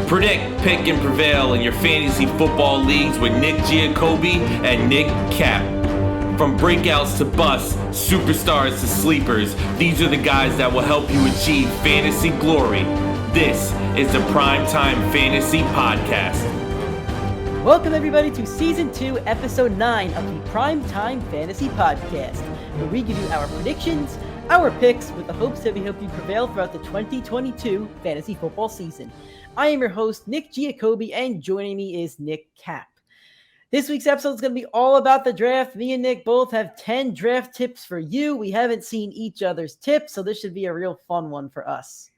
Predict, pick, and prevail in your fantasy football leagues with Nick Giacobbe and Nick Cap. From breakouts to busts, superstars to sleepers, these are the guys that will help you achieve fantasy glory. This is the PrimeTime Fantasy Podcast. Welcome everybody to Season 2, Episode 9 of the PrimeTime Fantasy Podcast, where we give you our predictions, our picks, with the hopes that we help you prevail throughout the 2022 fantasy football season. I am your host, Nick Giacobbe, and joining me is Nick Cap. This week's episode is going to be all about the draft. Me and Nick both have 10 draft tips for you. We haven't seen each other's tips, so this should be a real fun one for us.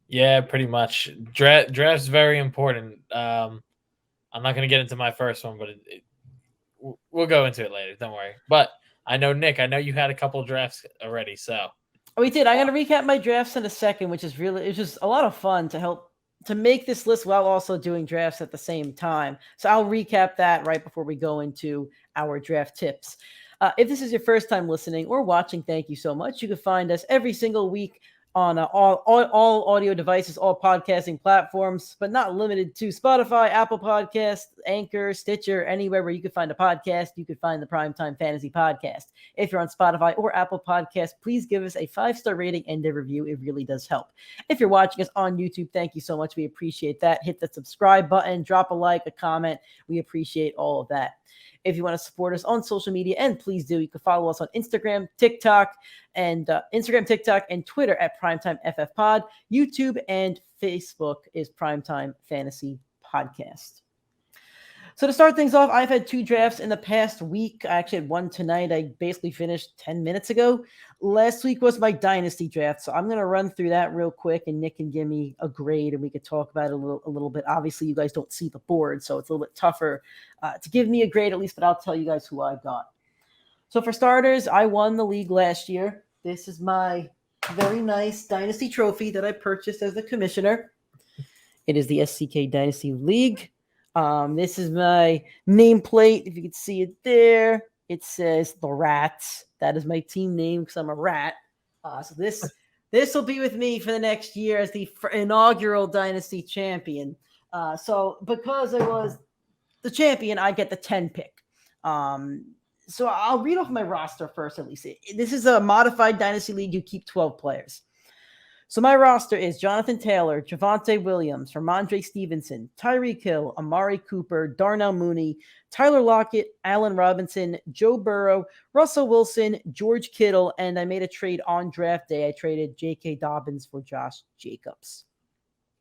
Yeah, pretty much. Draft's very important. I'm not going to get into my first one, but we'll go into it later. Don't worry. But I know, Nick, you had a couple drafts already, so. We did. I'm going to recap my drafts in a second, which is it's just a lot of fun to make this list while also doing drafts at the same time. So I'll recap that right before we go into our draft tips. If this is your first time listening or watching, thank you so much. You can find us every single week on all audio devices, all podcasting platforms, but not limited to Spotify, Apple Podcasts, Anchor, Stitcher, anywhere where you can find a podcast, you can find the PrimeTime Fantasy Podcast. If you're on Spotify or Apple Podcasts, please give us a 5-star rating and a review. It really does help. If you're watching us on YouTube, thank you so much. We appreciate that. Hit the subscribe button, drop a like, a comment. We appreciate all of that. If you want to support us on social media, and please do, you can follow us on Instagram, TikTok, and Twitter at PrimeTimeFFPod. YouTube and Facebook is PrimeTime Fantasy Podcast. So to start things off, I've had 2 drafts in the past week. I actually had one tonight. I basically finished 10 minutes ago. Last week was my Dynasty Draft, so I'm going to run through that real quick, and Nick can give me a grade, and we could talk about it a little bit. Obviously, you guys don't see the board, so it's a little bit tougher to give me a grade at least, but I'll tell you guys who I got. So for starters, I won the league last year. This is my very nice Dynasty trophy that I purchased as the commissioner. It is the SCK Dynasty League. This is my nameplate. If you can see it there, it says the Rats. That is my team name because I'm a rat. So this will be with me for the next year as the inaugural Dynasty champion. So because I was the champion, I get the 10 pick. So I'll read off my roster first, at least. This is a modified Dynasty League. You keep 12 players. So my roster is Jonathan Taylor, Javonte Williams, Ramondre Stevenson, Tyreek Hill, Amari Cooper, Darnell Mooney, Tyler Lockett, Allen Robinson, Joe Burrow, Russell Wilson, George Kittle, and I made a trade on draft day. I traded J.K. Dobbins for Josh Jacobs.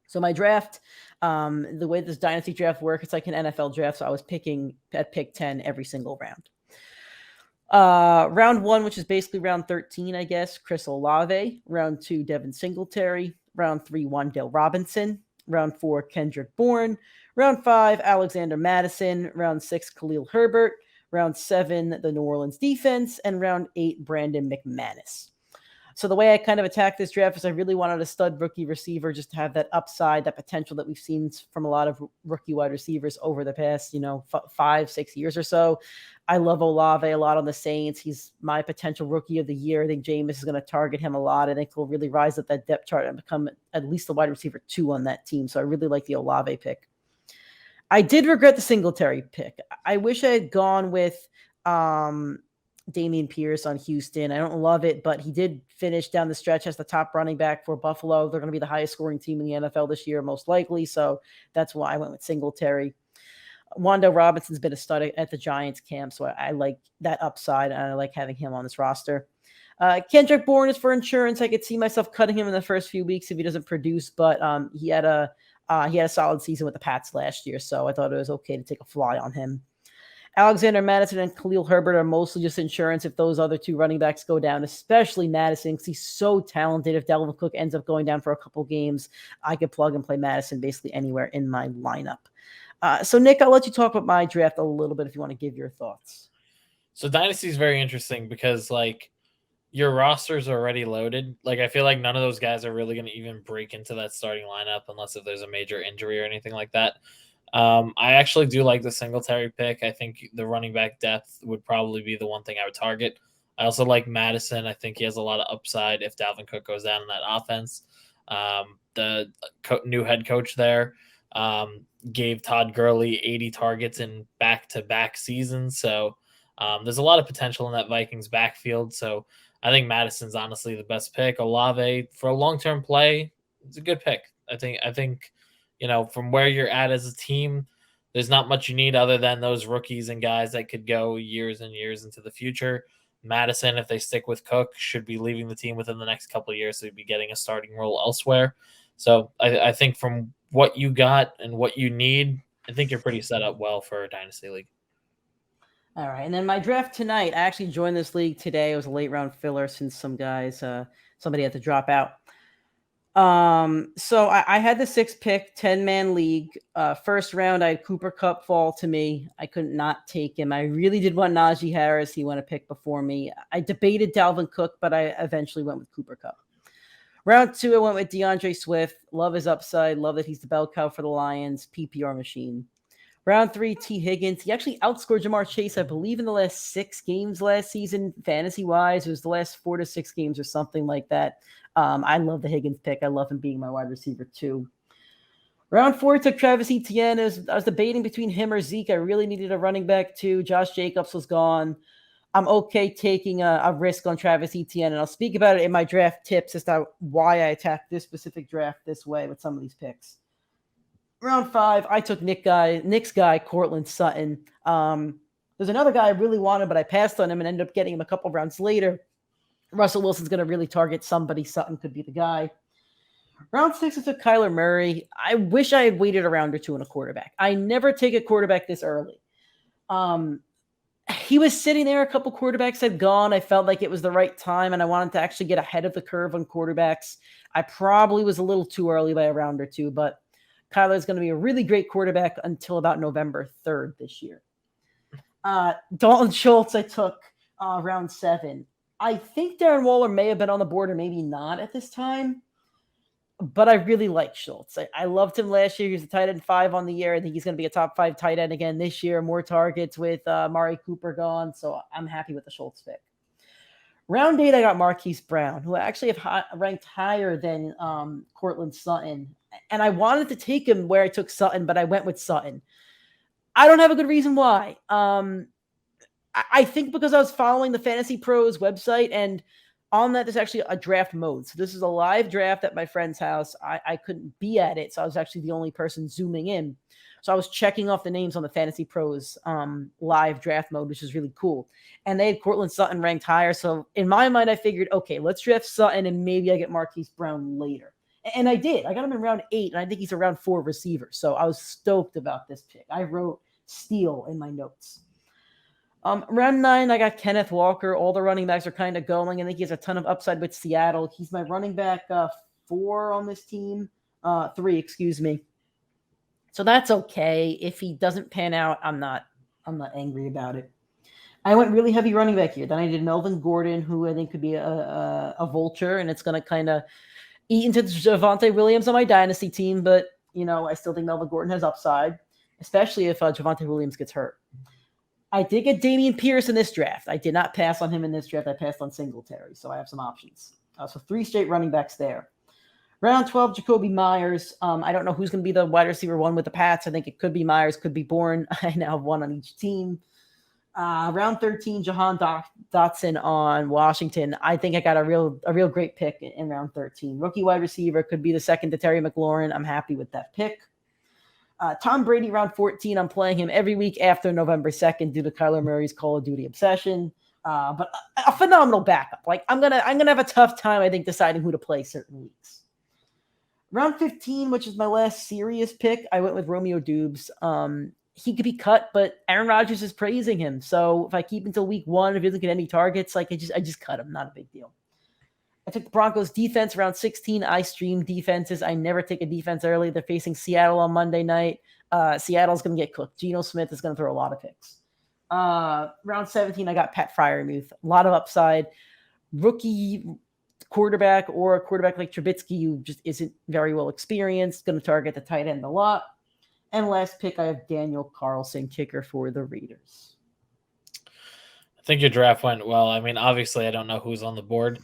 So my draft, the way this Dynasty Draft works, it's like an NFL draft, so I was picking at pick 10 every single round. Round 1, which is basically round 13, I guess, Chris Olave. Round 2, Devin Singletary. Round 3, Wan'Dale Robinson. Round 4, Kendrick Bourne. Round 5, Alexander Madison. Round 6, Khalil Herbert. Round 7, the New Orleans defense. And round 8, Brandon McManus. So the way I kind of attacked this draft is I really wanted a stud rookie receiver just to have that upside, that potential that we've seen from a lot of rookie wide receivers over the past, 5-6 years or so. I love Olave a lot on the Saints. He's my potential rookie of the year. I think Jameis is going to target him a lot. I think he'll really rise up that depth chart and become at least the wide receiver 2 on that team. So I really like the Olave pick. I did regret the Singletary pick. I wish I had gone with Damian Pierce on Houston. I don't love it, but he did finish down the stretch as the top running back for Buffalo. They're going to be the highest scoring team in the NFL this year, most likely. So that's why I went with Singletary. Wan'Dale Robinson's been a stud at the Giants camp, so I like that upside, and I like having him on this roster. Kendrick Bourne is for insurance. I could see myself cutting him in the first few weeks if he doesn't produce, but he had a solid season with the Pats last year, so I thought it was okay to take a fly on him. Alexander Madison and Khalil Herbert are mostly just insurance if those other 2 running backs go down, especially Madison, because he's so talented. If Dalvin Cook ends up going down for a couple games, I could plug and play Madison basically anywhere in my lineup. So, Nick, I'll let you talk about my draft a little bit if you want to give your thoughts. So Dynasty is very interesting because, your rosters are already loaded. I feel like none of those guys are really going to even break into that starting lineup unless if there's a major injury or anything like that. I actually do like the Singletary pick. I think the running back depth would probably be the one thing I would target. I also like Madison. I think he has a lot of upside if Dalvin Cook goes down in that offense. The new head coach there gave Todd Gurley 80 targets in back-to-back seasons. So there's a lot of potential in that Vikings backfield. So I think Madison's honestly the best pick. Olave, for a long-term play, it's a good pick. I think, from where you're at as a team, there's not much you need other than those rookies and guys that could go years and years into the future. Madison, if they stick with Cook, should be leaving the team within the next couple of years. So he'd be getting a starting role elsewhere. So I think from what you got and what you need, I think you're pretty set up well for a Dynasty League. All right. And then my draft tonight, I actually joined this league today. It was a late round filler since somebody had to drop out. So I had the 6 pick 10-man league. First round, I had Cooper Kupp fall to me. I couldn't not take him. I really did want Najee Harris. He went a pick before me. I debated Dalvin Cook, but I eventually went with Cooper Kupp. Round 2, I went with DeAndre Swift. Love his upside. Love that he's the bell cow for the Lions. PPR machine. Round 3, T. Higgins. He actually outscored Jamar Chase, I believe, in the last 6 games last season, fantasy-wise. It was the last 4 to 6 games or something like that. I love the Higgins pick. I love him being my wide receiver too. Round 4 took Travis Etienne. I was debating between him or Zeke. I really needed a running back too. Josh Jacobs was gone. I'm okay taking a risk on Travis Etienne, and I'll speak about it in my draft tips as to why I attacked this specific draft this way with some of these picks. Round 5, I took Nick's guy, Courtland Sutton. There's another guy I really wanted, but I passed on him and ended up getting him a couple rounds later. Russell Wilson's going to really target somebody. Sutton could be the guy. Round 6, I took Kyler Murray. I wish I had waited a round or 2 on a quarterback. I never take a quarterback this early. He was sitting there. A couple quarterbacks had gone. I felt like it was the right time, and I wanted to actually get ahead of the curve on quarterbacks. I probably was a little too early by a round or 2, but Kyler is going to be a really great quarterback until about November 3rd this year. Dalton Schultz, I took round 7. I think Darren Waller may have been on the board or maybe not at this time, but I really like Schultz. I loved him last year. He was a tight end 5 on the year. I think he's going to be a top 5 tight end again this year. More targets with Amari Cooper gone, so I'm happy with the Schultz pick. Round 8, I got Marquise Brown, who I actually have ranked higher than Courtland Sutton, and I wanted to take him where I took Sutton, but I went with Sutton. I don't have a good reason why. I think because I was following the Fantasy Pros website, and on that, there's actually a draft mode. So this is a live draft at my friend's house. I couldn't be at it, so I was actually the only person zooming in. So I was checking off the names on the Fantasy Pros live draft mode, which is really cool. And they had Courtland Sutton ranked higher. So in my mind, I figured, okay, let's draft Sutton, and maybe I get Marquise Brown later. And I did. I got him in round 8, and I think he's a round 4 receiver. So I was stoked about this pick. I wrote steal in my notes. Round 9, I got Kenneth Walker. All the running backs are kind of going. I think he has a ton of upside with Seattle. He's my running back 4 on this team. 3, excuse me. So that's okay. If he doesn't pan out, I'm not angry about it. I went really heavy running back here. Then I did Melvin Gordon, who I think could be a vulture, and it's going to kind of eat into Javonte Williams on my dynasty team. But, I still think Melvin Gordon has upside, especially if Javonte Williams gets hurt. I did get Dameon Pierce in this draft. I did not pass on him in this draft. I passed on Singletary, so I have some options. So 3 straight running backs there. Round 12, Jacoby Myers. I don't know who's going to be the wide receiver 1 with the Pats. I think it could be Myers, could be Bourne. I now have 1 on each team. Round 13, Jahan Dotson on Washington. I think I got a real great pick in round 13. Rookie wide receiver, could be the second to Terry McLaurin. I'm happy with that pick. Tom Brady, round 14. I'm playing him every week after November 2nd due to Kyler Murray's Call of Duty obsession. But a phenomenal backup. Like I'm gonna have a tough time, I think, deciding who to play certain weeks. Round 15, which is my last serious pick, I went with Romeo Dubes. He could be cut, but Aaron Rodgers is praising him. So if I keep until week 1, if he doesn't get any targets, I just cut him. Not a big deal. I took the Broncos defense round 16. I stream defenses. I never take a defense early. They're facing Seattle on Monday night. Seattle's going to get cooked. Geno Smith is going to throw a lot of picks. Round 17, I got Pat Freiermuth. A lot of upside. Rookie quarterback or a quarterback like Trubisky who just isn't very well experienced. Going to target the tight end a lot. And last pick, I have Daniel Carlson, kicker for the Raiders. I think your draft went well. I mean, obviously, I don't know who's on the board.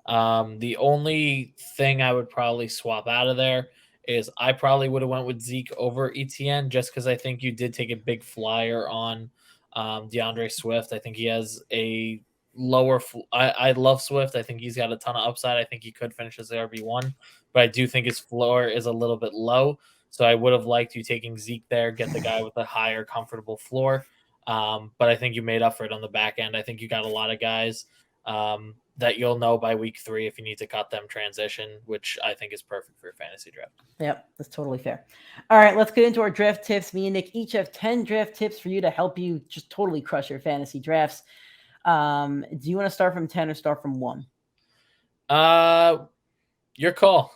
The only thing I would probably swap out of there is I probably would have went with Zeke over ETN just because I think you did take a big flyer on DeAndre Swift. I think he has a lower. I love Swift. I think he's got a ton of upside. I think he could finish as the RB1, but I do think his floor is a little bit low. So I would have liked you taking Zeke there, get the guy with a higher, comfortable floor. But I think you made up for it on the back end. I think you got a lot of guys that you'll know by week 3 if you need to cut them transition, which I think is perfect for your fantasy draft. Yep, that's totally fair. All right, let's get into our draft tips. Me and Nick each have 10 draft tips for you to help you just totally crush your fantasy drafts. Do you want to start from 10 or start from 1? Your call.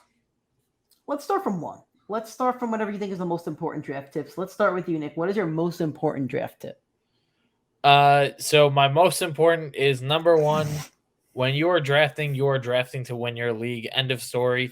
Let's start from 1. Let's start from whatever you think is the most important draft tips. Let's start with you, Nick. What is your most important draft tip? So my most important is number 1. When you are drafting to win your league. End of story.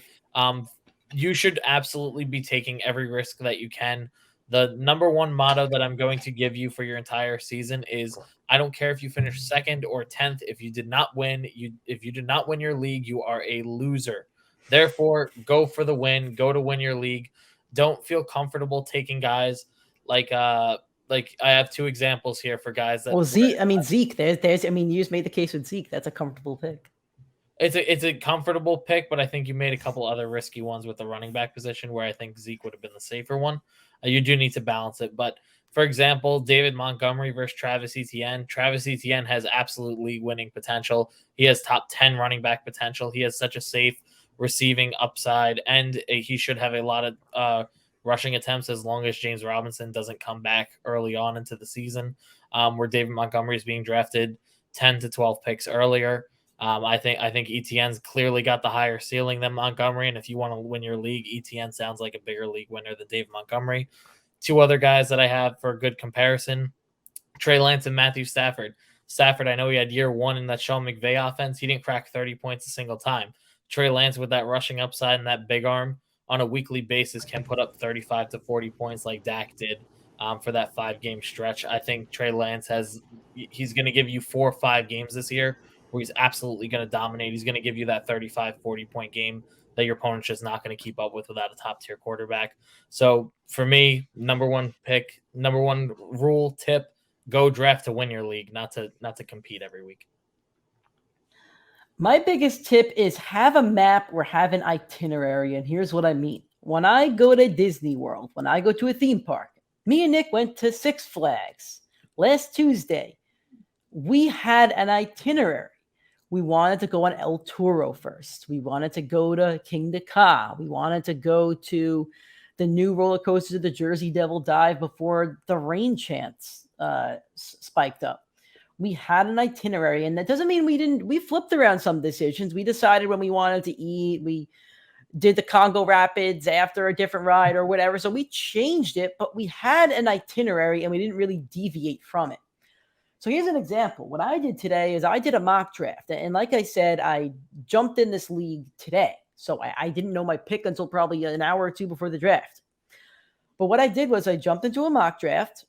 You should absolutely be taking every risk that you can. The number 1 motto that I'm going to give you for your entire season is I don't care if you finish 2nd or 10th. If you did not win, if you did not win your league, you are a loser. Therefore, go for the win. Go to win your league. Don't feel comfortable taking guys like I have 2 examples here for guys that. Well, Zeke. There's. You just made the case with Zeke. That's a comfortable pick. It's a comfortable pick, but I think you made a couple other risky ones with the running back position where I think Zeke would have been the safer one. You do need to balance it, but for example, David Montgomery versus Travis Etienne. Travis Etienne has absolutely winning potential. He has top 10 running back potential. He has such a safe receiving upside, and he should have a lot of rushing attempts as long as James Robinson doesn't come back early on into the season, where David Montgomery is being drafted 10 to 12 picks earlier. I think ETN's clearly got the higher ceiling than Montgomery, and if you want to win your league, ETN sounds like a bigger league winner than David Montgomery. 2 other guys that I have for a good comparison, Trey Lance and Matthew Stafford. Stafford, I know he had year 1 in that Sean McVay offense. He didn't crack 30 points a single time. Trey Lance with that rushing upside and that big arm on a weekly basis can put up 35 to 40 points like Dak did for that 5-game stretch. I think Trey Lance he's going to give you 4 or 5 games this year where he's absolutely going to dominate. He's going to give you that 35, 40-point game that your opponent's just not going to keep up with without a top-tier quarterback. So for me, number 1 pick, number 1 rule, tip, go draft to win your league, not to compete every week. My biggest tip is have a map or have an itinerary, and here's what I mean. When I go to Disney World, when I go to a theme park, me and Nick went to Six Flags last Tuesday. We had an itinerary. We wanted to go on El Toro first. We wanted to go to King Ka. We wanted to go to the new roller coaster, the Jersey Devil Dive, before the rain chants spiked up. We had an itinerary, and that doesn't mean we flipped around some decisions. We decided when we wanted to eat. We did the Congo Rapids after a different ride or whatever. So we changed it, but we had an itinerary and we didn't really deviate from it. So here's an example. What I did today is I did a mock draft. And like I said, I jumped in this league today. So I didn't know my pick until probably an hour or 2 before the draft. But what I did was I jumped into a mock draft.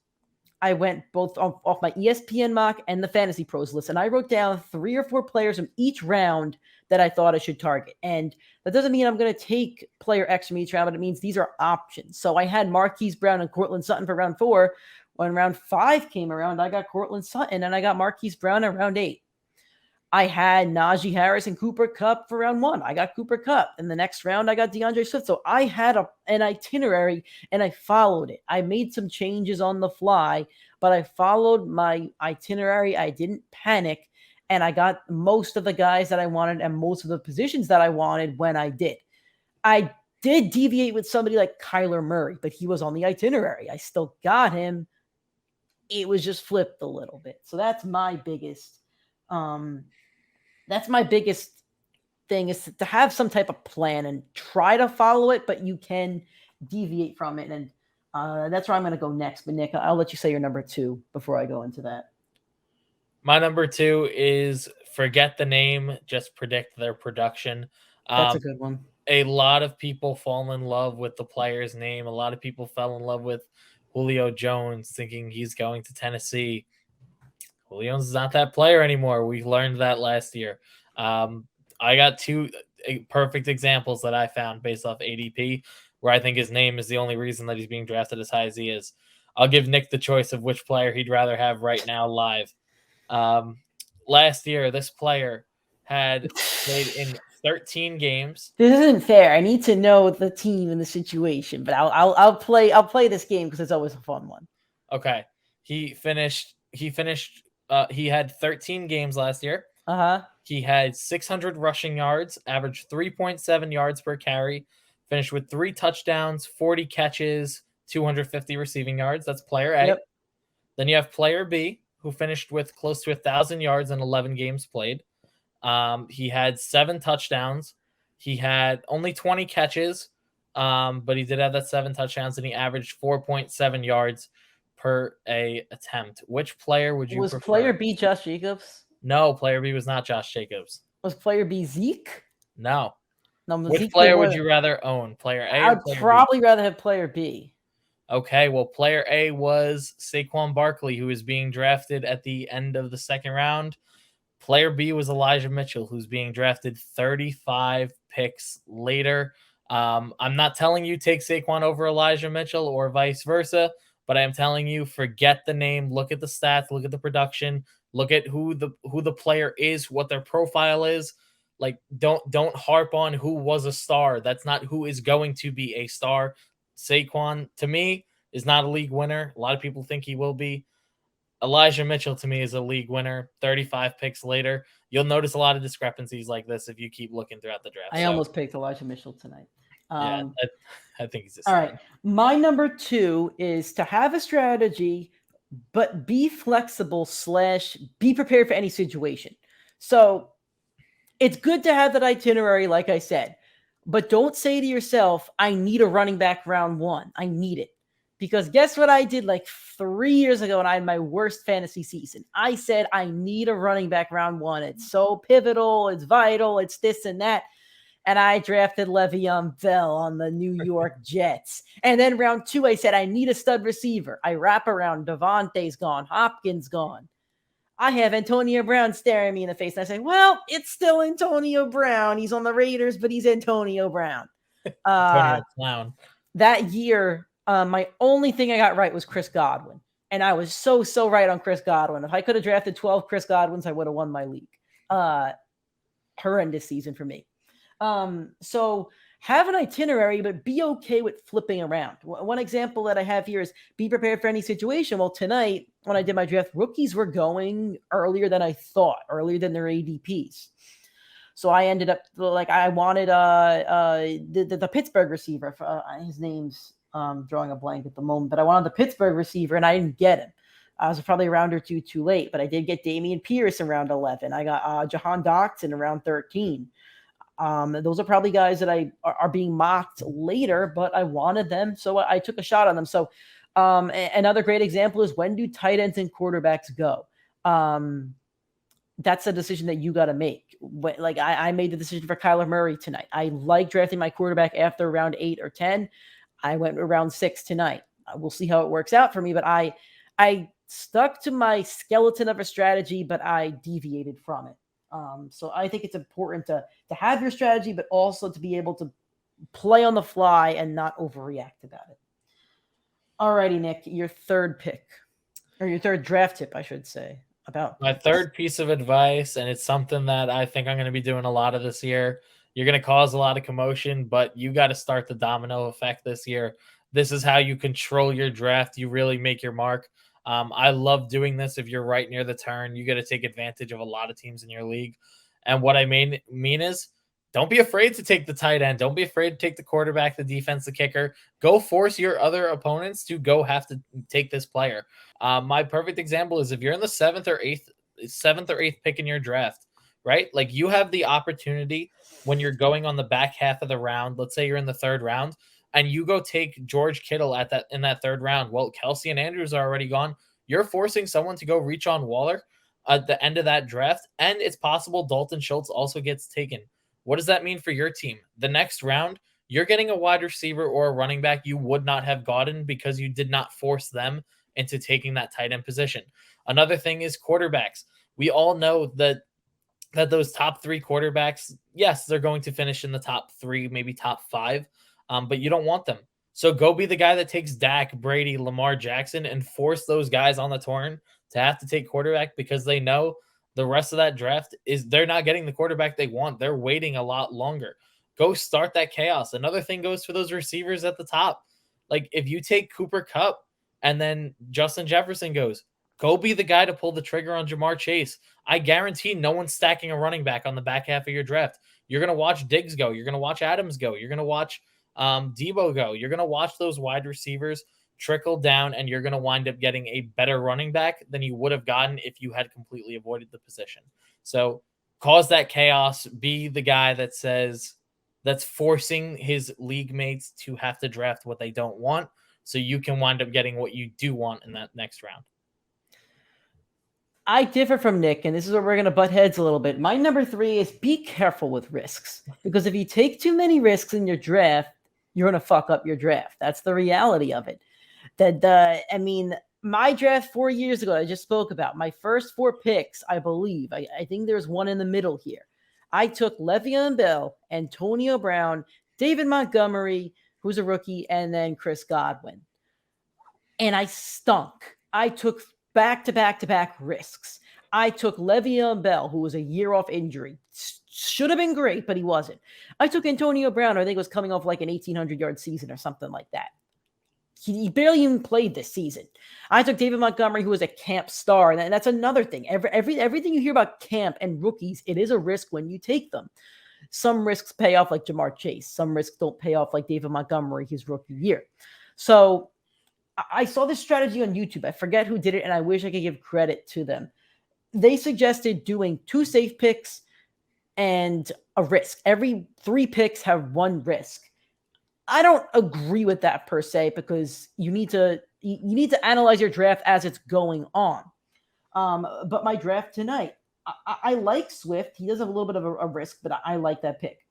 I went both off my ESPN mock and the Fantasy Pros list, and I wrote down 3 or 4 players from each round that I thought I should target. And that doesn't mean I'm going to take player X from each round, but it means these are options. So I had Marquise Brown and Cortland Sutton for round 4. When round 5 came around, I got Cortland Sutton, and I got Marquise Brown in round 8. I had Najee Harris and Cooper Kupp for round 1. I got Cooper Kupp. In the next round, I got DeAndre Swift. So I had an itinerary, and I followed it. I made some changes on the fly, but I followed my itinerary. I didn't panic, and I got most of the guys that I wanted and most of the positions that I wanted when I did. I did deviate with somebody like Kyler Murray, but he was on the itinerary. I still got him. It was just flipped a little bit. So that's my biggest thing, is to have some type of plan and try to follow it, but you can deviate from it. And that's where I'm going to go next. But Nick, I'll let you say your number 2 before I go into that. My number 2 is forget the name, just predict their production. That's a good one. A lot of people fall in love with the player's name. A lot of people fell in love with Julio Jones, thinking he's going to Tennessee. Julio's not that player anymore. We learned that last year. I got two perfect examples that I found based off ADP, where I think his name is the only reason that he's being drafted as high as he is. I'll give Nick the choice of which player he'd rather have right now live. Last year, this player had played in 13 games. This isn't fair. I need to know the team and the situation, but I'll play this game because it's always a fun one. Okay. He had 13 games last year. Uh-huh. He had 600 rushing yards, averaged 3.7 yards per carry, finished with 3 touchdowns, 40 catches, 250 receiving yards. That's player A. Yep. Then you have player B, who finished with close to 1,000 yards in 11 games played. He had 7 touchdowns. He had only 20 catches, but he did have that 7 touchdowns, and he averaged 4.7 yards per a attempt. Which player would you prefer? Was player B Josh Jacobs? No, player B was not Josh Jacobs. Was player B Zeke? No. No, Which Zeke player would you rather own? Player A or I'd player probably rather have player B. Okay, well, player A was Saquon Barkley, who is being drafted at the end of the second round. Player B was Elijah Mitchell, who's being drafted 35 picks later. I'm not telling you take Saquon over Elijah Mitchell or vice versa, but I am telling you forget the name, look at the stats, look at the production, look at who the player is, what their profile is. Like don't harp on who was a star. That's not who is going to be a star. Saquon, to me, is not a league winner. A lot of people think he will be. Elijah Mitchell, to me, is a league winner. 35 picks later. You'll notice a lot of discrepancies like this if you keep looking throughout the draft. I almost picked Elijah Mitchell tonight. I think he's all right. My number 2 is to have a strategy, but be flexible / be prepared for any situation. So it's good to have that itinerary, like I said, but don't say to yourself, I need a running back round 1. I need it. Because guess what I did like 3 years ago when I had my worst fantasy season? I said, I need a running back round 1. It's so pivotal. It's vital. It's this and that. And I drafted Le'Veon Bell on the New York Jets. And then round 2, I said, I need a stud receiver. I wrap around. Devontae's gone. Hopkins gone. I have Antonio Brown staring me in the face. And I say, well, it's still Antonio Brown. He's on the Raiders, but he's Antonio Brown. Antonio Clown. That year, my only thing I got right was Chris Godwin. And I was so right on Chris Godwin. If I could have drafted 12 Chris Godwins, I would have won my league. Horrendous season for me. So have an itinerary, but be okay with flipping around. One example that I have here is be prepared for any situation. Well, tonight, when I did my draft, rookies were going earlier than I thought, earlier than their ADPs. So I ended up like I wanted the Pittsburgh receiver. His name's drawing a blank at the moment, but I wanted the Pittsburgh receiver, and I didn't get him. I was probably a round or two too late, but I did get Dameon Pierce in round 11. I got Jahan Dotson in round 13. Those are probably guys that are being mocked later, but I wanted them, so I took a shot on them. So another great example is, when do tight ends and quarterbacks go? That's a decision that you got to make. Like I made the decision for Kyler Murray tonight. I like drafting my quarterback after round 8 or 10. I went around 6 tonight. We'll see how it works out for me, but I stuck to my skeleton of a strategy, but I deviated from it. So I think it's important to have your strategy, but also to be able to play on the fly and not overreact about it. All righty, Nick, your third pick, or your third draft tip, I should say. About my third piece of advice, and it's something that I think I'm going to be doing a lot of this year. You're going to cause a lot of commotion, but you got to start the domino effect this year. This is how you control your draft. You really make your mark. I love doing this. If you're right near the turn, you got to take advantage of a lot of teams in your league. And what I mean is, don't be afraid to take the tight end. Don't be afraid to take the quarterback, the defense, the kicker. Go force your other opponents to go have to take this player. My perfect example is if you're in the seventh or eighth pick in your draft, right? Like, you have the opportunity when you're going on the back half of the round. Let's say you're in the third round, and you go take George Kittle in that third round. Well, Kelsey and Andrews are already gone. You're forcing someone to go reach on Waller at the end of that draft, and it's possible Dalton Schultz also gets taken. What does that mean for your team? The next round, you're getting a wide receiver or a running back you would not have gotten because you did not force them into taking that tight end position. Another thing is quarterbacks. We all know that that those top 3 quarterbacks, yes, they're going to finish in the top 3, maybe top 5, but you don't want them. So go be the guy that takes Dak, Brady, Lamar Jackson, and force those guys on the turn to have to take quarterback because they know the rest of that draft is they're not getting the quarterback they want. They're waiting a lot longer. Go start that chaos. Another thing goes for those receivers at the top. Like if you take Cooper Kupp and then Justin Jefferson goes, go be the guy to pull the trigger on Jamar Chase. I guarantee no one's stacking a running back on the back half of your draft. You're going to watch Diggs go. You're going to watch Adams go. You're going to watch Debo go. You're going to watch those wide receivers trickle down, and you're going to wind up getting a better running back than you would have gotten if you had completely avoided the position. So cause that chaos. Be the guy that says that's forcing his league mates to have to draft what they don't want so you can wind up getting what you do want in that next round. I differ from Nick, and this is where we're going to butt heads a little bit. My number 3 is be careful with risks, because if you take too many risks in your draft, you're going to fuck up your draft. That's the reality of it. My draft 4 years ago, I just spoke about my first 4 picks, I believe. I think there's one in the middle here. I took Le'Veon Bell, Antonio Brown, David Montgomery, who's a rookie, and then Chris Godwin. And I stunk. I took back-to-back-to-back risks. I took Le'Veon Bell, who was a year off injury. Should have been great, but he wasn't. I took Antonio Brown, I think was coming off like an 1,800-yard season or something like that. He barely even played this season. I took David Montgomery, who was a camp star, and that's another thing. Everything you hear about camp and rookies, it is a risk when you take them. Some risks pay off like Jamar Chase. Some risks don't pay off like David Montgomery, his rookie year. So I saw this strategy on YouTube. I forget who did it, and I wish I could give credit to them. They suggested doing 2 safe picks and a risk. Every 3 picks have 1 risk. I don't agree with that per se, because you need to analyze your draft as it's going on. But my draft tonight, I like Swift. He does have a little bit of a risk, but I like that pick.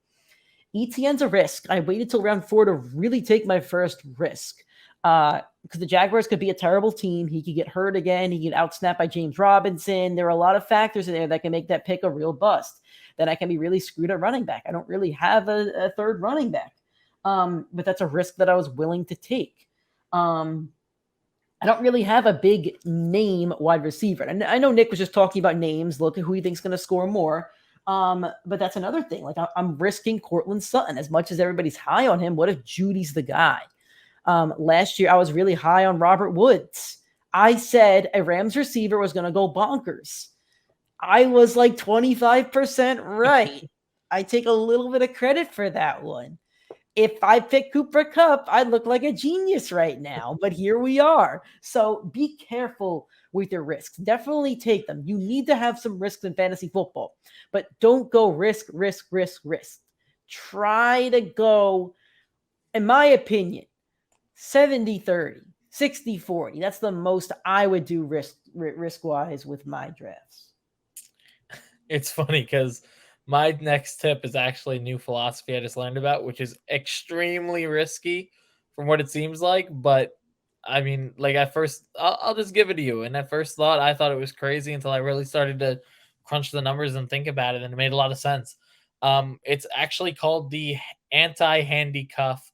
ETN's a risk. I waited till round 4 to really take my first risk. Because the Jaguars could be a terrible team. He could get hurt again. He get outsnapped by James Robinson. There are a lot of factors in there that can make that pick a real bust. Then I can be really screwed at running back. I don't really have a third running back. But that's a risk that I was willing to take. I don't really have a big name wide receiver. And I know Nick was just talking about names. Look at who he thinks going to score more. But that's another thing. Like I'm risking Cortland Sutton as much as everybody's high on him. What if Judy's the guy? Last year I was really high on Robert Woods. I said a Rams receiver was going to go bonkers. I was like 25% right. I take a little bit of credit for that one. If I picked Cooper Kupp, I'd look like a genius right now, but here we are. So be careful with your risks. Definitely take them. You need to have some risks in fantasy football, but don't go risk. Try to go, in my opinion, 70-30, 60-40. That's the most I would do risk-wise with my drafts. It's funny because my next tip is actually a new philosophy I just learned about, which is extremely risky from what it seems like. But I mean, like at first, I'll just give it to you. And at first I thought it was crazy until I really started to crunch the numbers and think about it. And it made a lot of sense. It's actually called the anti-handcuff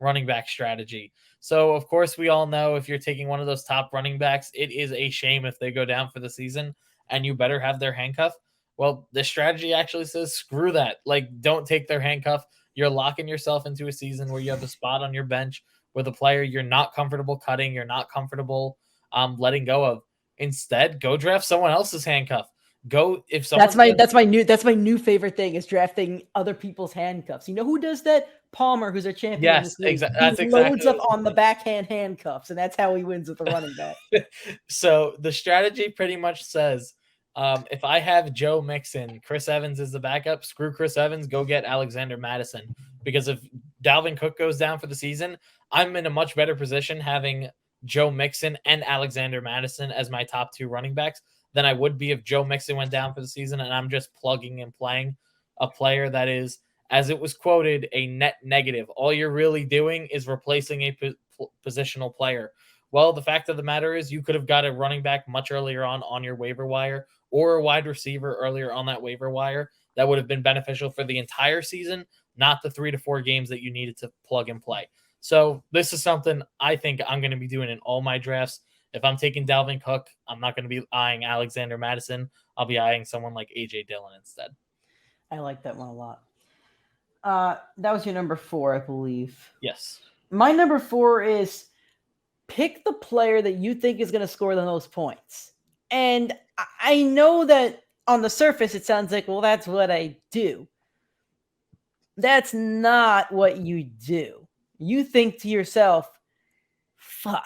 running back strategy. So of course we all know if you're taking one of those top running backs, it is a shame if they go down for the season and you better have their handcuff. Well, this strategy actually says, screw that. Like, don't take their handcuff. You're locking yourself into a season where you have a spot on your bench with a player you're not comfortable cutting, you're not comfortable letting go of. Instead, go draft someone else's handcuff. Go if someone. That's my new favorite thing is drafting other people's handcuffs. You know who does that? Palmer, who's a champion. Yes, exactly. That's he exactly. Loads up on the backhand handcuffs, and that's how he wins with the running back. So the strategy pretty much says, if I have Joe Mixon, Chris Evans is the backup, screw Chris Evans, go get Alexander Madison. Because if Dalvin Cook goes down for the season, I'm in a much better position having Joe Mixon and Alexander Madison as my top 2 running backs than I would be if Joe Mixon went down for the season and I'm just plugging and playing a player that is, as it was quoted, a net negative. All you're really doing is replacing a positional player. Well, the fact of the matter is you could have got a running back much earlier on your waiver wire, or a wide receiver earlier on that waiver wire that would have been beneficial for the entire season, not the 3 to 4 games that you needed to plug and play. So this is something I think I'm going to be doing in all my drafts. If I'm taking Dalvin Cook, I'm not going to be eyeing Alexander Madison. I'll be eyeing someone like AJ Dillon instead. I like that one a lot. That was your number 4, I believe. Yes. My number 4 is pick the player that you think is going to score the most points. And I know that on the surface, it sounds like, well, that's what I do. That's not what you do. You think to yourself, fuck,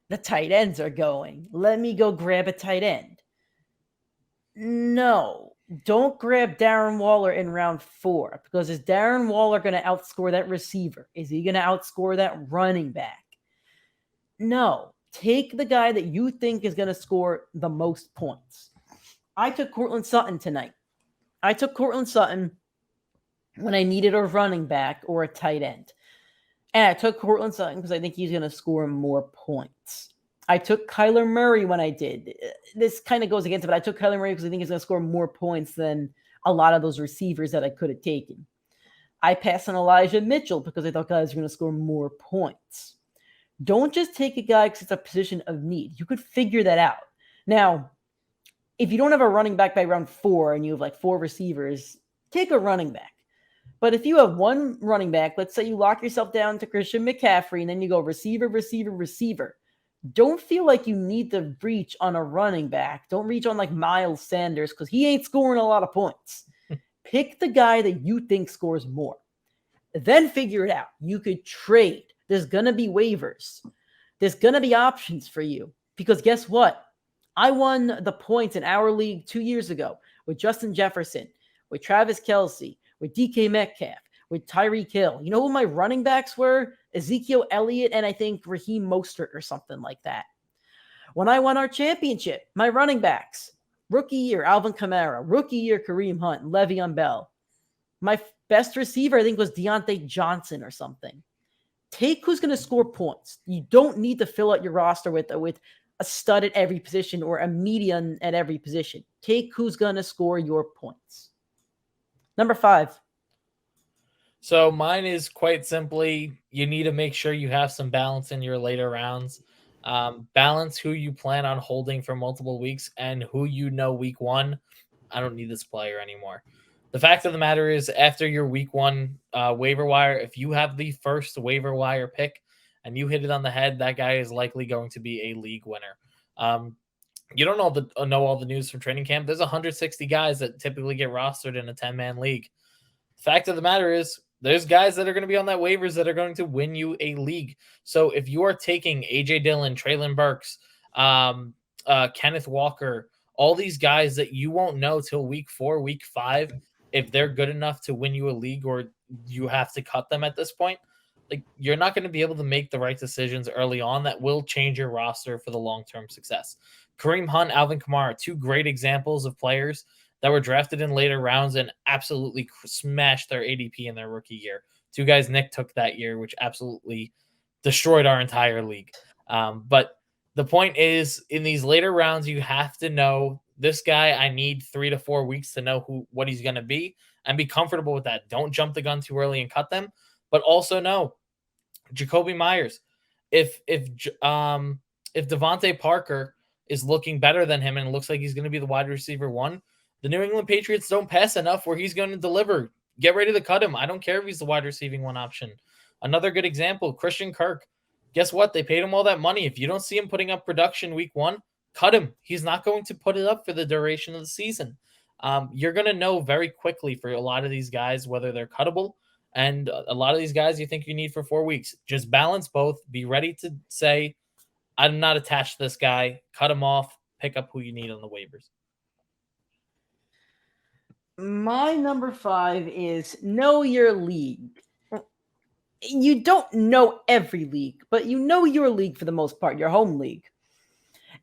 the tight ends are going. Let me go grab a tight end. No, don't grab Darren Waller in round 4, because is Darren Waller going to outscore that receiver? Is he going to outscore that running back? No, take the guy that you think is going to score the most points. I took Courtland Sutton tonight. I took Courtland Sutton when I needed a running back or a tight end. And I took Courtland Sutton because I think he's going to score more points. I took Kyler Murray when I did. This kind of goes against it, but I took Kyler Murray because I think he's going to score more points than a lot of those receivers that I could have taken. I passed on Elijah Mitchell because I thought guys were going to score more points. Don't just take a guy because it's a position of need. You could figure that out. Now, if you don't have a running back by round 4 and you have like 4 receivers, take a running back. But if you have one running back, let's say you lock yourself down to Christian McCaffrey and then you go receiver, receiver, receiver. Don't feel like you need to reach on a running back. Don't reach on like Miles Sanders because he ain't scoring a lot of points. Pick the guy that you think scores more. Then figure it out. You could trade. There's going to be waivers. There's going to be options for you. Because guess what? I won the points in our league 2 years ago with Justin Jefferson, with Travis Kelce, with DK Metcalf, with Tyreek Hill. You know who my running backs were? Ezekiel Elliott and I think Raheem Mostert or something like that. When I won our championship, my running backs, rookie year, Alvin Kamara, rookie year, Kareem Hunt, Le'Veon Bell. My best receiver, I think, was Deontay Johnson or something. Take who's going to score points. You don't need to fill out your roster with a stud at every position or a median at every position. Take who's going to score your points. Number 5. So mine is quite simply, you need to make sure you have some balance in your later rounds. Balance who you plan on holding for multiple weeks and who you know week 1, I don't need this player anymore. The fact of the matter is, after your week 1 waiver wire, if you have the first waiver wire pick and you hit it on the head, that guy is likely going to be a league winner. You don't know all the news from training camp. There's 160 guys that typically get rostered in a 10-man league. The fact of the matter is, there's guys that are going to be on that waivers that are going to win you a league. So if you are taking AJ Dillon, Treylon Burks, Kenneth Walker, all these guys that you won't know till week 4, week 5, if they're good enough to win you a league or you have to cut them at this point, like you're not going to be able to make the right decisions early on that will change your roster for the long-term success. Kareem Hunt, Alvin Kamara, 2 great examples of players that were drafted in later rounds and absolutely smashed their ADP in their rookie year. 2 guys Nick took that year, which absolutely destroyed our entire league. But the point is, in these later rounds, you have to know this guy, I need 3 to 4 weeks to know what he's going to be and be comfortable with that. Don't jump the gun too early and cut them, but also know Jacoby Myers. If Devontae Parker is looking better than him and it looks like he's going to be the wide receiver 1, the New England Patriots don't pass enough where he's going to deliver. Get ready to cut him. I don't care if he's the wide receiving 1 option. Another good example, Christian Kirk. Guess what? They paid him all that money. If you don't see him putting up production week 1, cut him. He's not going to put it up for the duration of the season. You're going to know very quickly for a lot of these guys whether they're cuttable, and a lot of these guys you think you need for 4 weeks. Just balance both. Be ready to say, I'm not attached to this guy. Cut him off. Pick up who you need on the waivers. My number 5 is know your league. You don't know every league, but you know your league for the most part, your home league.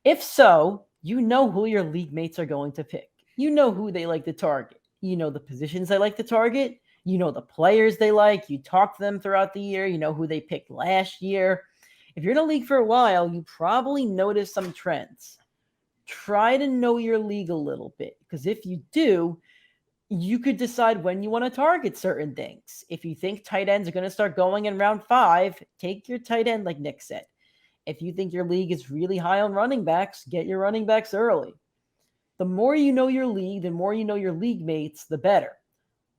If so, you know who your league mates are going to pick. You know who they like to target. You know the positions they like to target. You know the players they like. You talk to them throughout the year. You know who they picked last year. If you're in a league for a while, you probably notice some trends. Try to know your league a little bit, because if you do, you could decide when you want to target certain things. If you think tight ends are going to start going in round 5, take your tight end, like Nick said. If you think your league is really high on running backs, get your running backs early. The more you know your league, the more you know your league mates, the better.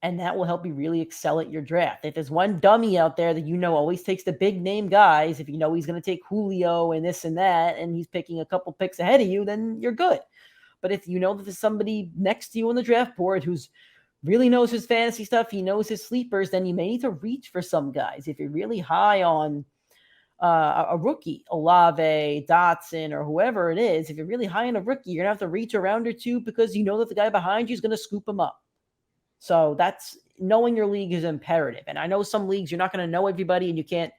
And that will help you really excel at your draft. If there's one dummy out there that you know always takes the big name guys, if you know he's going to take Julio and this and that, and he's picking a couple picks ahead of you, then you're good. But if you know that there's somebody next to you on the draft board who's really knows his fantasy stuff, he knows his sleepers, then you may need to reach for some guys. If you're really high on a rookie, Olave, Dotson, or whoever it is, if you're really high on a rookie, you're going to have to reach a round or two because you know that the guy behind you is going to scoop him up. So that's knowing your league is imperative. And I know some leagues you're not going to know everybody and you can't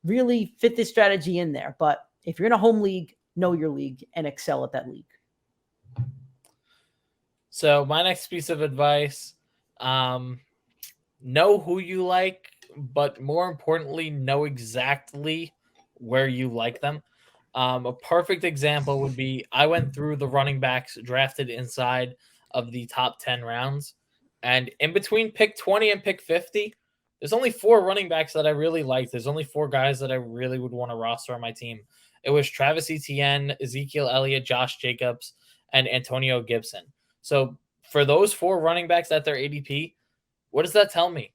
really fit this strategy in there. But if you're in a home league, know your league and excel at that league. So my next piece of advice, know who you like, but more importantly, know exactly where you like them. A perfect example would be I went through the running backs drafted inside of the top 10 rounds. And in between pick 20 and pick 50, there's only 4 running backs that I really liked. There's only 4 guys that I really would want to roster on my team. It was Travis Etienne, Ezekiel Elliott, Josh Jacobs, and Antonio Gibson. So for those 4 running backs at their ADP, what does that tell me?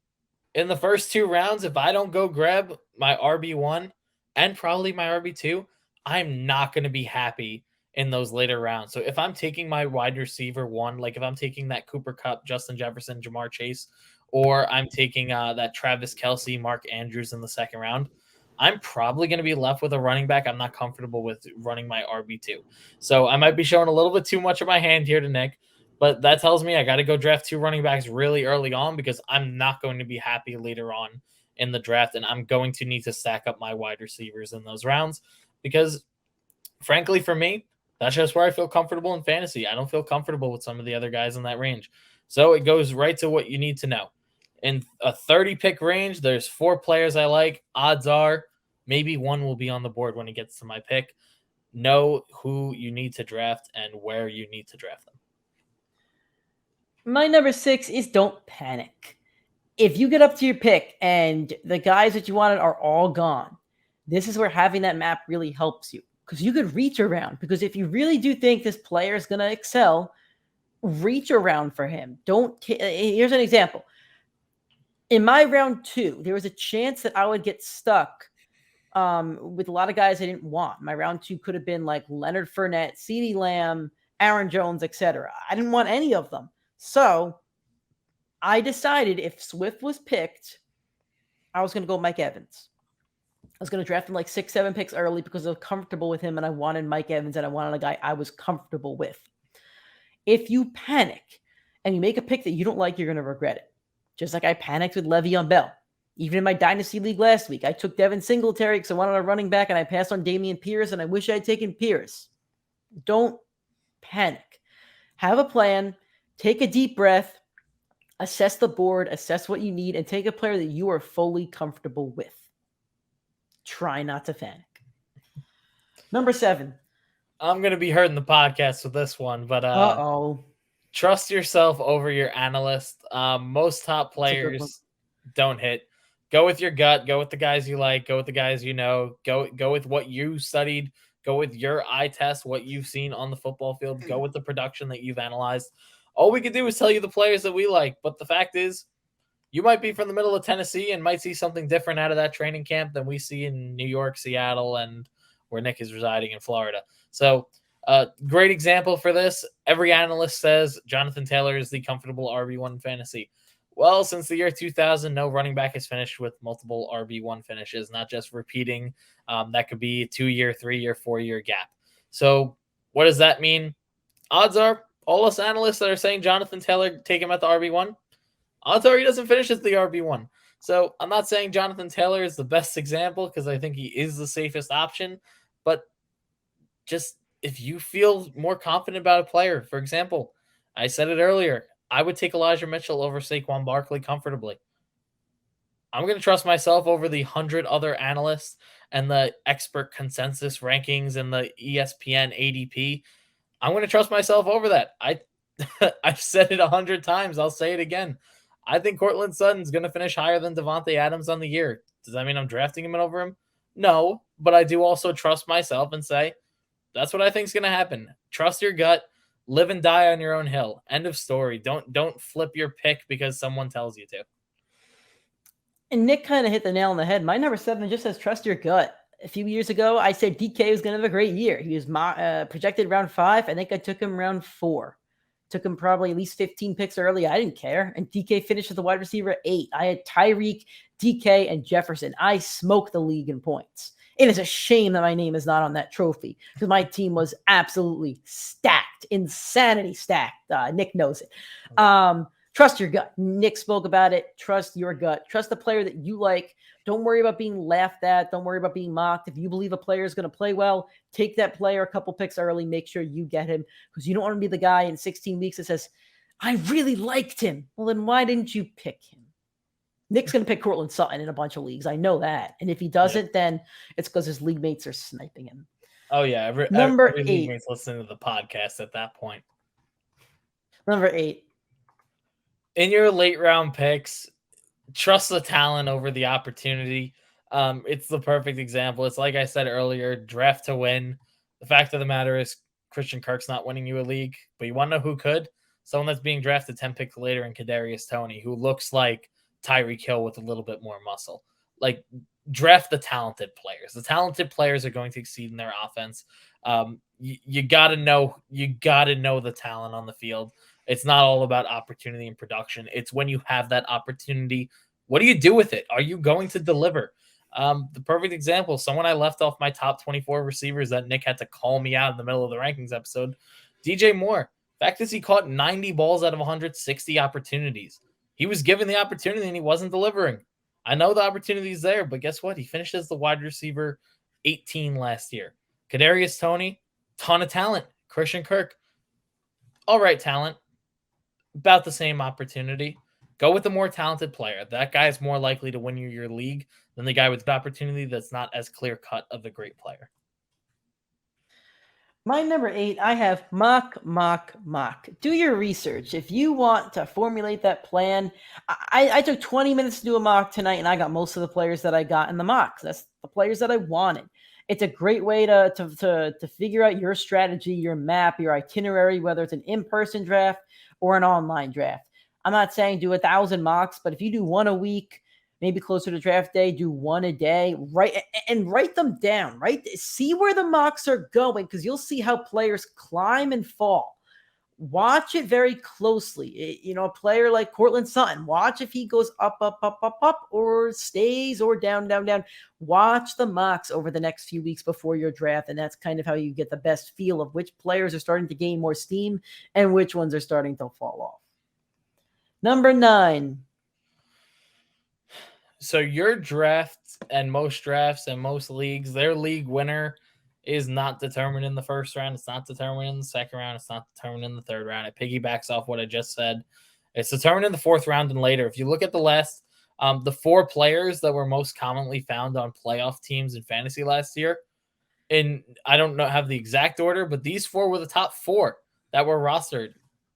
In the first 2 rounds, if I don't go grab my RB1 and probably my RB2, I'm not going to be happy in those later rounds. So if I'm taking my wide receiver 1, like if I'm taking that Cooper Kupp, Justin Jefferson, Jamar Chase, or I'm taking that Travis Kelce, Mark Andrews in the 2nd round, I'm probably going to be left with a running back I'm not comfortable with running my RB2. So I might be showing a little bit too much of my hand here to Nick, but that tells me I got to go draft 2 running backs really early on because I'm not going to be happy later on in the draft, and I'm going to need to stack up my wide receivers in those rounds because, frankly, for me, that's just where I feel comfortable in fantasy. I don't feel comfortable with some of the other guys in that range. So it goes right to what you need to know. In a 30-pick range, there's 4 players I like. Odds are maybe one will be on the board when it gets to my pick. Know who you need to draft and where you need to draft them. My number 6 is don't panic. If you get up to your pick and the guys that you wanted are all gone, this is where having that map really helps you because you could reach around. Because if you really do think this player is going to excel, reach around for him. Here's an example. In my round 2, there was a chance that I would get stuck with a lot of guys I didn't want. My round 2 could have been like Leonard Fournette, CeeDee Lamb, Aaron Jones, etc. I didn't want any of them. So I decided if Swift was picked, I was going to go Mike Evans. I was going to draft him like 6, 7 picks early because I was comfortable with him and I wanted Mike Evans and I wanted a guy I was comfortable with. If you panic and you make a pick that you don't like, you're going to regret it. Just like I panicked with Le'Veon Bell. Even in my Dynasty League last week, I took Devin Singletary because I wanted a running back and I passed on Dameon Pierce and I wish I had taken Pierce. Don't panic. Have a plan. Take a deep breath. Assess the board. Assess what you need and take a player that you are fully comfortable with. Try not to panic. Number 7. I'm going to be hurting the podcast with this one, but trust yourself over your analyst. Most top players don't hit. Go with your gut. Go with the guys you like. Go with the guys you know. Go with what you studied. Go with your eye test, what you've seen on the football field. Go with the production that you've analyzed. All we can do is tell you the players that we like. But the fact is, you might be from the middle of Tennessee and might see something different out of that training camp than we see in New York, Seattle, and where Nick is residing in Florida. So, great example for this. Every analyst says Jonathan Taylor is the comfortable RB1 in fantasy. Well, since the year 2000, no running back has finished with multiple RB1 finishes, not just repeating. That could be a 2-year, 3-year, 4-year gap. So what does that mean? Odds are all us analysts that are saying Jonathan Taylor, take him at the RB1, odds are he doesn't finish as the RB1. So I'm not saying Jonathan Taylor is the best example because I think he is the safest option, but just if you feel more confident about a player, for example, I said it earlier, I would take Elijah Mitchell over Saquon Barkley comfortably. I'm going to trust myself over the 100 other analysts and the expert consensus rankings and the ESPN ADP. I'm going to trust myself over that. I've said it 100 times. I'll say it again. I think Courtland Sutton's going to finish higher than Devontae Adams on the year. Does that mean I'm drafting him over him? No, but I do also trust myself and say, that's what I think is going to happen. Trust your gut. Live and die on your own hill. End of story. Don't flip your pick because someone tells you to. And Nick kind of hit the nail on the head. My number 7 just says trust your gut. A few years ago, I said DK was going to have a great year. He was projected round 5. I think I took him round 4. Took him probably at least 15 picks early. I didn't care. And DK finished with the wide receiver at 8. I had Tyreek, DK, and Jefferson. I smoked the league in points. It is a shame that my name is not on that trophy because my team was absolutely stacked, insanity stacked. Nick knows it. Trust your gut. Nick spoke about it. Trust your gut. Trust the player that you like. Don't worry about being laughed at. Don't worry about being mocked. If you believe a player is going to play well, take that player a couple picks early. Make sure you get him because you don't want to be the guy in 16 weeks that says, I really liked him. Well, then why didn't you pick him? Nick's going to pick Courtland Sutton in a bunch of leagues. I know that. And if he doesn't, then it's because his league mates are sniping him. Oh, yeah. Number every 8. league mate's listening to the podcast at that point. Number 8. In your late round picks, trust the talent over the opportunity. It's the perfect example. It's like I said earlier, draft to win. The fact of the matter is Christian Kirk's not winning you a league, but you want to know who could? Someone that's being drafted 10 picks later in Kadarius Toney, who looks like Tyreek Hill with a little bit more muscle. Like, draft the talented players. The talented players are going to exceed in their offense. You got to know the talent on the field. It's not all about opportunity and production. It's when you have that opportunity, what do you do with it? Are you going to deliver? The perfect example, someone I left off my top 24 receivers that Nick had to call me out in the middle of the rankings episode, DJ Moore. Fact is, he caught 90 balls out of 160 opportunities. He was given the opportunity and he wasn't delivering. I know the opportunity is there, but guess what? He finished as the wide receiver 18 last year. Kadarius Toney, ton of talent. Christian Kirk, all right talent. About the same opportunity. Go with the more talented player. That guy is more likely to win you your league than the guy with the opportunity that's not as clear-cut of the great player. My number 8, I have mock. Do your research. If you want to formulate that plan, I took 20 minutes to do a mock tonight, and I got most of the players that I got in the mocks. That's the players that I wanted. It's a great way to figure out your strategy, your map, your itinerary, whether it's an in-person draft or an online draft. I'm not saying do 1,000 mocks, but if you do one a week, maybe closer to draft day, do one a day, write them down, right? See where the mocks are going because you'll see how players climb and fall. Watch it very closely. A player like Courtland Sutton, watch if he goes up, or stays or down. Watch the mocks over the next few weeks before your draft, and that's kind of how you get the best feel of which players are starting to gain more steam and which ones are starting to fall off. Number 9. So your draft and most drafts and most leagues, their league winner is not determined in the first round. It's not determined in the second round. It's not determined in the third round. It piggybacks off what I just said. It's determined in the fourth round and later. If you look at the last, the 4 players that were most commonly found on playoff teams in fantasy last year, and I don't have the exact order, but these 4 were the top 4 that were rostered.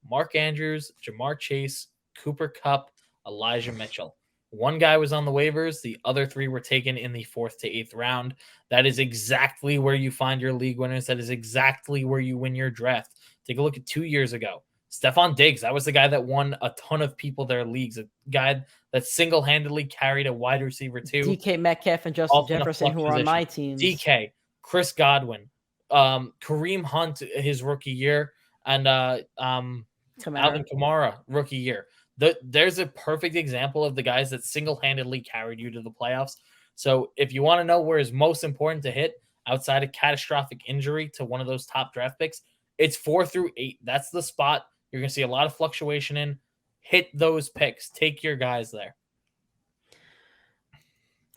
Mark Andrews, Jamar Chase, Cooper Kupp, Elijah Mitchell. 1 guy was on the waivers. The other 3 were taken in the 4th to 8th round. That is exactly where you find your league winners. That is exactly where you win your draft. Take a look at 2 years ago. Stephon Diggs, that was the guy that won a ton of people their leagues. A guy that single-handedly carried a wide receiver 2. DK Metcalf and Justin Jefferson, who are on my teams. DK, Chris Godwin, Kareem Hunt, his rookie year, and Alvin Kamara, rookie year. There's a perfect example of the guys that single-handedly carried you to the playoffs. So if you want to know where is most important to hit outside of catastrophic injury to one of those top draft picks, it's 4 through 8. That's the spot you're going to see a lot of fluctuation in. Hit those picks. Take your guys there.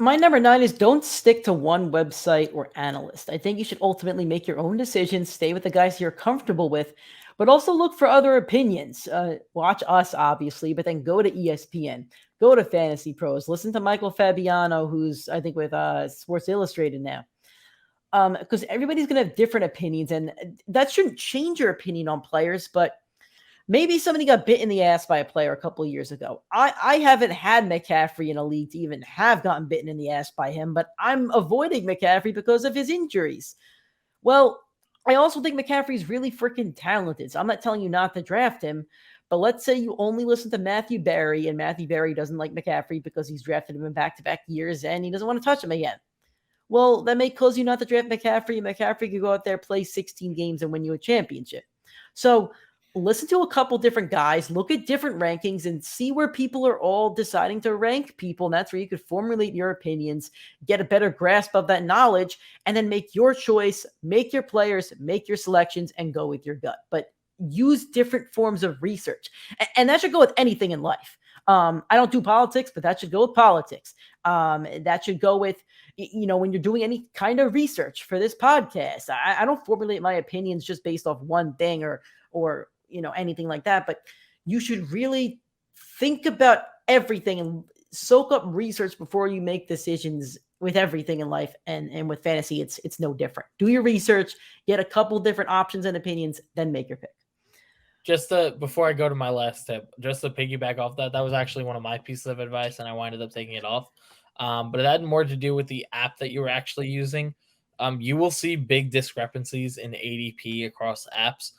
My number 9 is don't stick to one website or analyst. I think you should ultimately make your own decisions, stay with the guys you're comfortable with. But also look for other opinions. Watch us, obviously, but then go to ESPN, go to Fantasy Pros, listen to Michael Fabiano, who's, I think, with Sports Illustrated now. Because everybody's going to have different opinions, and that shouldn't change your opinion on players, but maybe somebody got bit in the ass by a player a couple of years ago. I haven't had McCaffrey in a league to even have gotten bitten in the ass by him, but I'm avoiding McCaffrey because of his injuries. Well, I also think McCaffrey's really freaking talented. So I'm not telling you not to draft him, but let's say you only listen to Matthew Berry, and Matthew Berry doesn't like McCaffrey because he's drafted him in back-to-back years and he doesn't want to touch him again. Well, that may cause you not to draft McCaffrey. McCaffrey could go out there, play 16 games, and win you a championship. So listen to a couple different guys, look at different rankings, and see where people are all deciding to rank people. And that's where you could formulate your opinions, get a better grasp of that knowledge, and then make your choice, make your players, make your selections, and go with your gut. But use different forms of research. And that should go with anything in life. I don't do politics, but that should go with politics. That should go with, when you're doing any kind of research for this podcast. I don't formulate my opinions just based off one thing or anything like that, but you should really think about everything and soak up research before you make decisions with everything in life. And with fantasy, it's no different. Do your research, get a couple different options and opinions, then make your pick. Before I go to my last tip, just to piggyback off that was actually one of my pieces of advice, and I winded up taking it off. But it had more to do with the app that you were actually using. You will see big discrepancies in ADP across apps.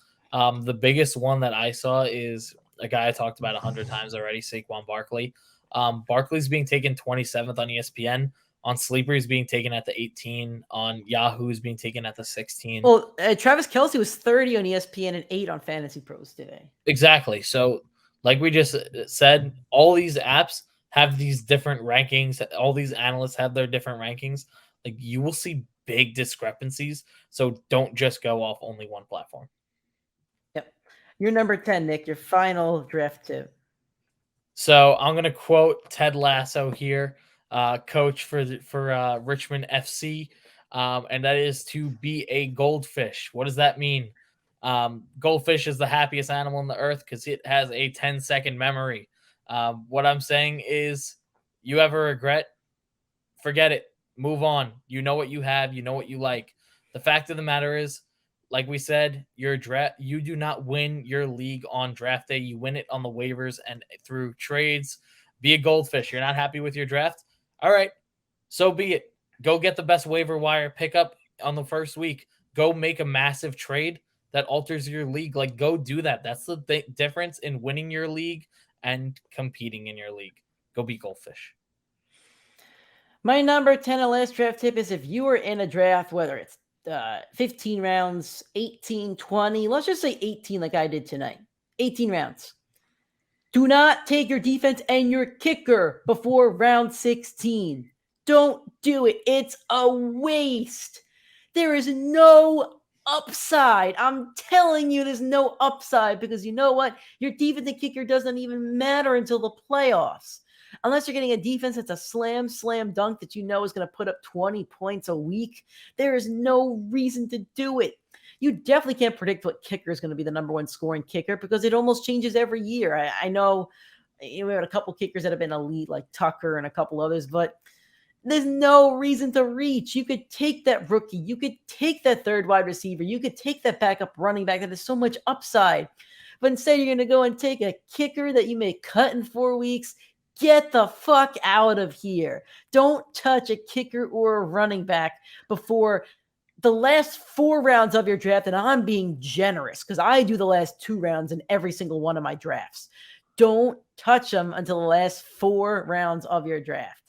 The biggest one that I saw is a guy I talked about 100 times already, Saquon Barkley. Barkley's being taken 27th on ESPN. On Sleeper, he's being taken at the 18. On Yahoo, he's being taken at the 16. Well, Travis Kelce was 30 on ESPN and 8 on Fantasy Pros today. Exactly. So, like we just said, all these apps have these different rankings. All these analysts have their different rankings. Like, you will see big discrepancies. So, don't just go off only one platform. Yep. Your number 10, Nick, your final draft tip. So, I'm going to quote Ted Lasso here. Coach for Richmond FC, and that is to be a goldfish. What does that mean? Goldfish is the happiest animal on the earth because it has a 10-second memory. What I'm saying is, you have a regret, forget it, move on. You know what you have, you know what you like. The fact of the matter is, like we said, you do not win your league on draft day. You win it on the waivers and through trades. Be a goldfish. You're not happy with your draft? All right, so be it. Go get the best waiver wire pickup on the first week. Go make a massive trade that alters your league. Like, go do that. That's the difference in winning your league and competing in your league. Go be goldfish. My number 10 and last draft tip is, if you are in a draft, whether it's 15 rounds, 18, 20, let's just say 18 like I did tonight. 18 rounds. Do not take your defense and your kicker before round 16. Don't do it. It's a waste. There is no upside. I'm telling you, there's no upside, because you know what? Your defense and kicker doesn't even matter until the playoffs. Unless you're getting a defense that's a slam dunk that you know is going to put up 20 points a week, there is no reason to do it. You definitely can't predict what kicker is going to be the number one scoring kicker, because it almost changes every year. I know we had a couple kickers that have been elite, like Tucker and a couple others, but there's no reason to reach. You could take that rookie. You could take that third wide receiver. You could take that backup running back that has so much upside. But instead, you're going to go and take a kicker that you may cut in 4 weeks. Get the fuck out of here. Don't touch a kicker or a running back before the last 4 rounds of your draft, and I'm being generous because I do the last 2 rounds in every single one of my drafts. Don't touch them until the last 4 rounds of your draft.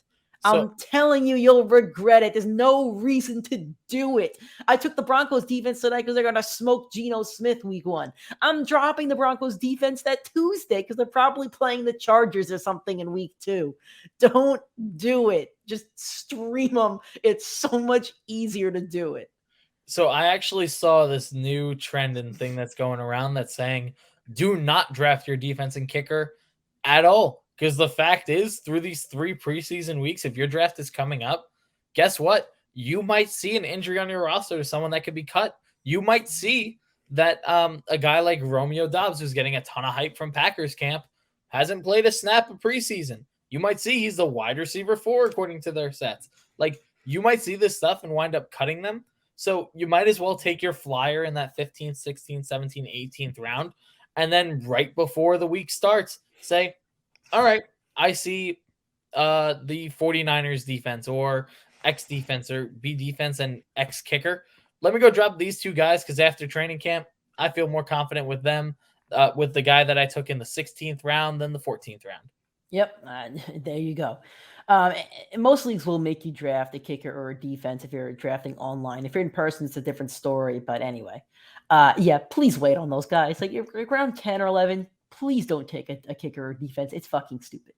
I'm telling you, you'll regret it. There's no reason to do it. I took the Broncos defense tonight because they're going to smoke Geno Smith week 1. I'm dropping the Broncos defense that Tuesday because they're probably playing the Chargers or something in week 2. Don't do it. Just stream them. It's so much easier to do it. So I actually saw this new trend and thing that's going around that's saying, do not draft your defense and kicker at all. Because the fact is, through these 3 preseason weeks, if your draft is coming up, guess what? You might see an injury on your roster to someone that could be cut. You might see that a guy like Romeo Doubs, who's getting a ton of hype from Packers camp, hasn't played a snap of preseason. You might see he's the wide receiver 4 according to their sets. Like, you might see this stuff and wind up cutting them. So you might as well take your flyer in that 15th, 16th, 17th, 18th round. And then right before the week starts, say, all right, I see the 49ers defense or X defense or B defense and X kicker. Let me go drop these 2 guys because after training camp, I feel more confident with them, with the guy that I took in the 16th round than the 14th round. Yep, there you go. Most leagues will make you draft a kicker or a defense if you're drafting online. If you're in person, it's a different story. But anyway, yeah, please wait on those guys. Like, you're around 10 or 11, please don't take a kicker or defense. It's fucking stupid.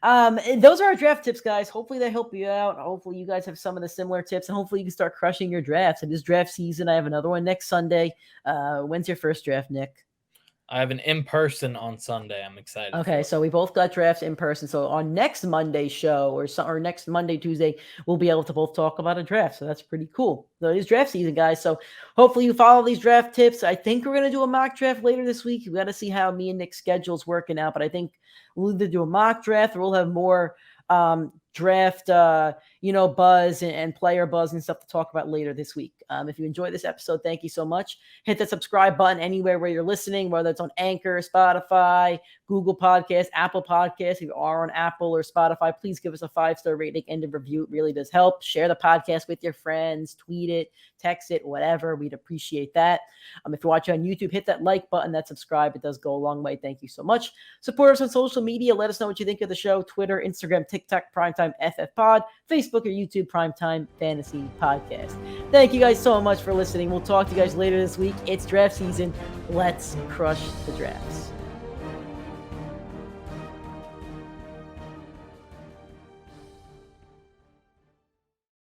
Those are our draft tips, guys. Hopefully they help you out. Hopefully you guys have some of the similar tips, and hopefully you can start crushing your drafts. It is draft season. I have another one next Sunday. When's your first draft, Nick? I have an in-person on Sunday. I'm excited. Okay, so we both got drafts in person. So on next Monday's show or next Monday, Tuesday, we'll be able to both talk about a draft. So that's pretty cool. So it is draft season, guys. So hopefully you follow these draft tips. I think we're going to do a mock draft later this week. We got to see how me and Nick's schedule's working out. But I think we'll either do a mock draft or we'll have more draft, buzz and player buzz and stuff to talk about later this week. If you enjoyed this episode, thank you so much. Hit that subscribe button anywhere where you're listening, whether it's on Anchor, Spotify, Google Podcasts, Apple Podcasts. If you are on Apple or Spotify, please give us a 5-star rating and a review. It really does help. Share the podcast with your friends, tweet it, text it, whatever. We'd appreciate that. If you're watching on YouTube, hit that like button, that subscribe. It does go a long way. Thank you so much. Support us on social media. Let us know what you think of the show. Twitter, Instagram, TikTok, PrimeTimeFFPod, Facebook or YouTube, Primetime Fantasy Podcast. Thank you guys so much for listening. We'll talk to you guys later this week. It's draft season. Let's crush the drafts.